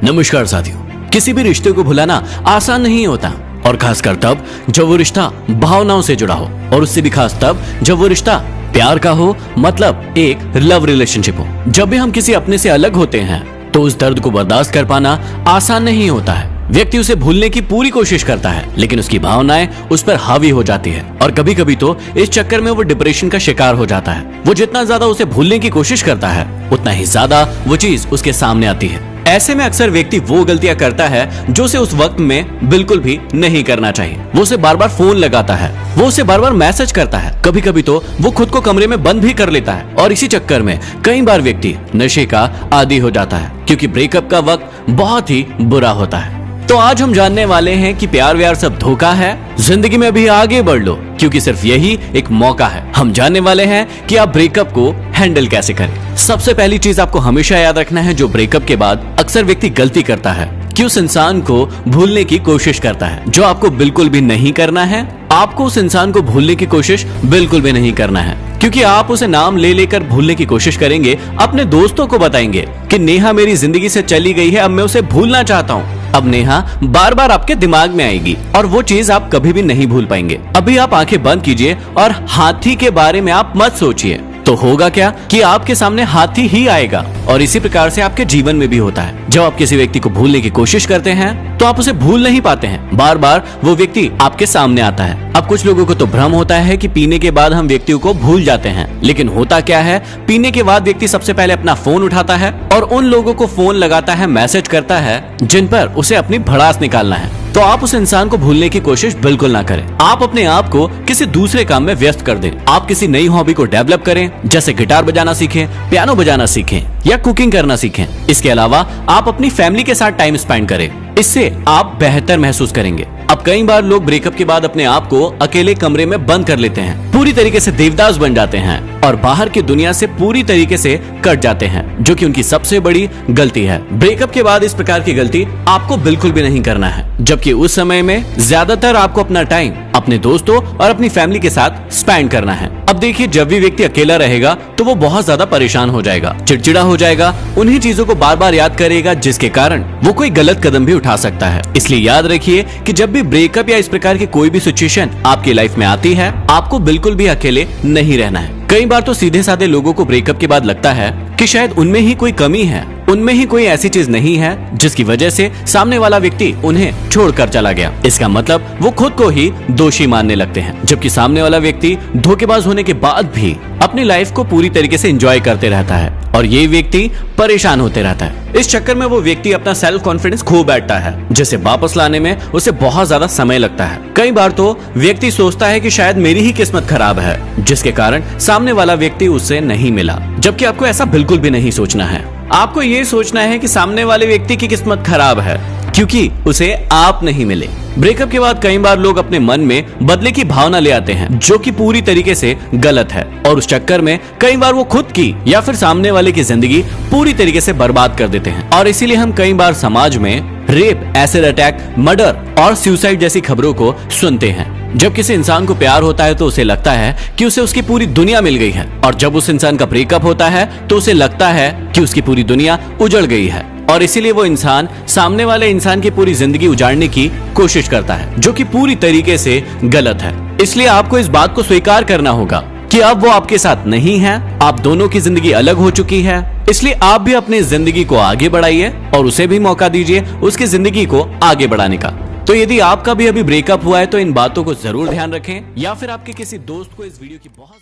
नमस्कार साथियों, किसी भी रिश्ते को भुलाना आसान नहीं होता, और खासकर तब जब वो रिश्ता भावनाओं से जुड़ा हो, और उससे भी खास तब जब वो रिश्ता प्यार का हो, मतलब एक लव रिलेशनशिप हो। जब भी हम किसी अपने से अलग होते हैं तो उस दर्द को बर्दाश्त कर पाना आसान नहीं होता है। व्यक्ति उसे भूलने की पूरी कोशिश करता है, लेकिन उसकी भावनाएं उस पर हावी हो जाती है, और कभी कभी तो इस चक्कर में वो डिप्रेशन का शिकार हो जाता है। वो जितना ज्यादा उसे भूलने की कोशिश करता है, उतना ही ज्यादा वो चीज उसके सामने आती है। ऐसे में अक्सर व्यक्ति वो गलतियां करता है जो उसे उस वक्त में बिल्कुल भी नहीं करना चाहिए। वो उसे बार बार फोन लगाता है, वो उसे बार बार मैसेज करता है, कभी कभी तो वो खुद को कमरे में बंद भी कर लेता है, और इसी चक्कर में कई बार व्यक्ति नशे का आदी हो जाता है, क्योंकि ब्रेकअप का वक्त बहुत ही बुरा होता है। तो आज हम जानने वाले हैं कि प्यार व्यार सब धोखा है, जिंदगी में भी आगे बढ़ लो, क्योंकि सिर्फ यही एक मौका है। हम जानने वाले हैं कि आप ब्रेकअप को हैंडल कैसे करें। सबसे पहली चीज आपको हमेशा याद रखना है, जो ब्रेकअप के बाद अक्सर व्यक्ति गलती करता है कि उस इंसान को भूलने की कोशिश करता है, जो आपको बिल्कुल भी नहीं करना है। आपको उस इंसान को भूलने की कोशिश बिल्कुल भी नहीं करना है, क्योंकि आप उसे नाम ले लेकर भूलने की कोशिश करेंगे, अपने दोस्तों को बताएंगे कि नेहा मेरी जिंदगी से चली गई है, अब मैं उसे भूलना चाहता हूँ। अब नेहा बार बार आपके दिमाग में आएगी और वो चीज आप कभी भी नहीं भूल पाएंगे। अभी आप आंखें बंद कीजिए और हाथी के बारे में आप मत सोचिए, तो होगा क्या कि आपके सामने हाथी ही आएगा। और इसी प्रकार से आपके जीवन में भी होता है। जब आप किसी व्यक्ति को भूलने की कोशिश करते हैं तो आप उसे भूल नहीं पाते हैं, बार बार वो व्यक्ति आपके सामने आता है। अब कुछ लोगों को तो भ्रम होता है कि पीने के बाद हम व्यक्तियों को भूल जाते हैं, लेकिन होता क्या है, पीने के बाद व्यक्ति सबसे पहले अपना फोन उठाता है और उन लोगों को फोन लगाता है, मैसेज करता है जिन पर उसे अपनी भड़ास निकालना है। तो आप उस इंसान को भूलने की कोशिश बिल्कुल ना करें। आप अपने आप को किसी दूसरे काम में व्यस्त कर दें। आप किसी नई हॉबी को डेवलप करें, जैसे गिटार बजाना सीखें, पियानो बजाना सीखें या कुकिंग करना सीखें। इसके अलावा आप अपनी फैमिली के साथ टाइम स्पेंड करें, इससे आप बेहतर महसूस करेंगे। अब कई बार लोग ब्रेकअप के बाद अपने आप को अकेले कमरे में बंद कर लेते हैं, पूरी तरीके से देवदास बन जाते हैं और बाहर की दुनिया से पूरी तरीके से कट जाते हैं, जो कि उनकी सबसे बड़ी गलती है। ब्रेकअप के बाद इस प्रकार की गलती आपको बिल्कुल भी नहीं करना है, जबकि उस समय में ज्यादातर आपको अपना टाइम अपने दोस्तों और अपनी फैमिली के साथ स्पेंड करना है। अब देखिए, जब भी व्यक्ति अकेला रहेगा तो वो बहुत ज्यादा परेशान हो जाएगा, चिड़चिड़ा हो जाएगा, उन्हीं चीजों को बार बार याद करेगा, जिसके कारण वो कोई गलत कदम भी उठा सकता है। इसलिए याद रखिए कि जब भी ब्रेकअप या इस प्रकार की कोई भी सिचुएशन आपकी लाइफ में आती है, आपको बिल्कुल भी अकेले नहीं रहना है। कई बार तो सीधे साधे लोगों को ब्रेकअप के बाद लगता है कि शायद उनमें ही कोई कमी है, उनमें ही कोई ऐसी चीज नहीं है जिसकी वजह से सामने वाला व्यक्ति उन्हें छोड़कर चला गया। इसका मतलब वो खुद को ही दोषी मानने लगते हैं, जबकि सामने वाला व्यक्ति धोखेबाज होने के बाद भी अपनी लाइफ को पूरी तरीके से एंजॉय करते रहता है, और ये व्यक्ति परेशान होते रहता है। इस चक्कर में वो व्यक्ति अपना सेल्फ कॉन्फिडेंस खो बैठता है, जिसे वापस लाने में उसे बहुत ज्यादा समय लगता है। कई बार तो व्यक्ति सोचता है कि शायद मेरी ही किस्मत खराब है, जिसके कारण सामने वाला व्यक्ति उससे नहीं मिला, जबकि आपको ऐसा बिल्कुल भी नहीं सोचना है। आपको ये सोचना है कि सामने वाले व्यक्ति की किस्मत खराब है क्योंकि उसे आप नहीं मिले। ब्रेकअप के बाद कई बार लोग अपने मन में बदले की भावना ले आते हैं, जो कि पूरी तरीके से गलत है, और उस चक्कर में कई बार वो खुद की या फिर सामने वाले की जिंदगी पूरी तरीके से बर्बाद कर देते हैं। और इसीलिए हम कई बार समाज में रेप, एसिड अटैक, मर्डर और सुसाइड जैसी खबरों को सुनते हैं। जब किसी इंसान को प्यार होता है तो उसे लगता है कि उसे उसकी पूरी दुनिया मिल गई है, और जब उस इंसान का ब्रेकअप होता है तो उसे लगता है कि उसकी पूरी दुनिया उजड़ गई है, और इसीलिए वो इंसान सामने वाले इंसान की पूरी जिंदगी उजाड़ने की कोशिश करता है, जो कि पूरी तरीके से गलत है। इसलिए आपको इस बात को स्वीकार करना होगा कि अब वो आपके साथ नहीं है, आप दोनों की जिंदगी अलग हो चुकी है। इसलिए आप भी अपनी जिंदगी को आगे बढ़ाइए और उसे भी मौका दीजिए उसकी जिंदगी को आगे बढ़ाने का। तो यदि आपका भी अभी ब्रेकअप हुआ है तो इन बातों को जरूर ध्यान रखें, या फिर आपके किसी दोस्त को इस वीडियो की बहुत